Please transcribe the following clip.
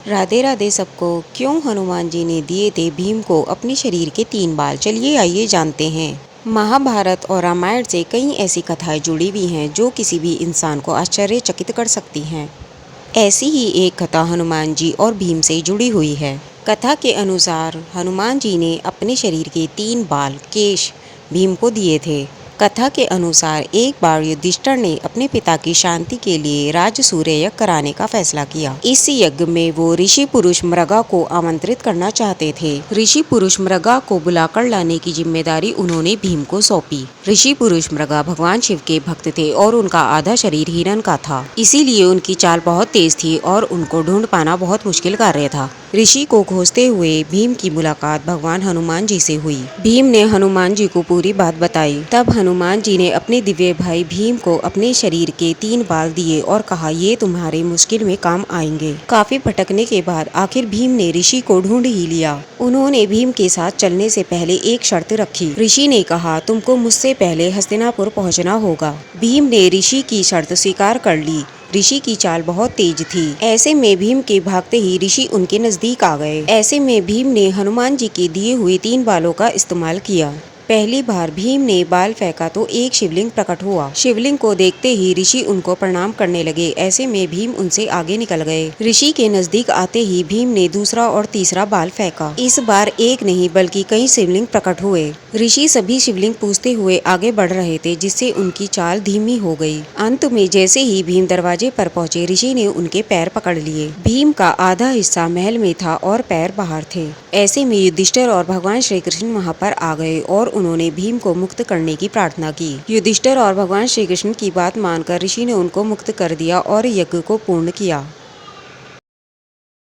राधे राधे सबको। क्यों हनुमान जी ने दिए थे भीम को अपने शरीर के 3 बाल? चलिए आइए जानते हैं। महाभारत और रामायण से कई ऐसी कथाएं जुड़ी हुई हैं जो किसी भी इंसान को आश्चर्यचकित कर सकती हैं। ऐसी ही एक कथा हनुमान जी और भीम से जुड़ी हुई है। कथा के अनुसार हनुमान जी ने अपने शरीर के 3 बाल केश भीम को दिए थे। कथा के अनुसार एक बार युधिष्ठिर ने अपने पिता की शांति के लिए राजसूय यज्ञ कराने का फैसला किया। इस यज्ञ में वो ऋषि पुरुष मृगा को आमंत्रित करना चाहते थे। ऋषि पुरुष मृगा को बुलाकर लाने की जिम्मेदारी उन्होंने भीम को सौंपी। ऋषि पुरुष मृगा भगवान शिव के भक्त थे और उनका आधा शरीर हिरण का था, इसीलिए उनकी चाल बहुत तेज थी और उनको ढूंढ पाना बहुत मुश्किल कार्य था। ऋषि को खोजते हुए भीम की मुलाकात भगवान हनुमान जी से हुई। भीम ने हनुमान जी को पूरी बात बताई। तब हनुमान जी ने अपने दिव्य भाई भीम को अपने शरीर के 3 बाल दिए और कहा, ये तुम्हारे मुश्किल में काम आएंगे। काफी भटकने के बाद आखिर भीम ने ऋषि को ढूंढ ही लिया। उन्होंने भीम के साथ चलने से पहले एक शर्त रखी। ऋषि ने कहा, तुमको मुझसे पहले हस्तिनापुर पहुंचना होगा। भीम ने ऋषि की शर्त स्वीकार कर ली। ऋषि की चाल बहुत तेज थी। ऐसे में भीम के भागते ही ऋषि उनके नजदीक आ गए। ऐसे में भीम ने हनुमान जी के दिए हुए 3 बालों का इस्तेमाल किया। पहली बार भीम ने बाल फेंका तो एक शिवलिंग प्रकट हुआ। शिवलिंग को देखते ही ऋषि उनको प्रणाम करने लगे। ऐसे में भीम उनसे आगे निकल गए। ऋषि के नजदीक आते ही भीम ने दूसरा और तीसरा बाल फेंका। इस बार एक नहीं बल्कि कई शिवलिंग प्रकट हुए। ऋषि सभी शिवलिंग पूजते हुए आगे बढ़ रहे थे, जिससे उनकी चाल धीमी हो गई। अंत में जैसे ही भीम दरवाजे पर पहुंचे, ऋषि ने उनके पैर पकड़ लिए। भीम का आधा हिस्सा महल में था और पैर बाहर थे। ऐसे में युधिष्ठिर और भगवान श्री कृष्ण वहां पर आ गए और उन्होंने भीम को मुक्त करने की प्रार्थना की। युधिष्ठिर और भगवान श्री कृष्ण की बात मानकर ऋषि ने उनको मुक्त कर दिया और यज्ञ को पूर्ण किया।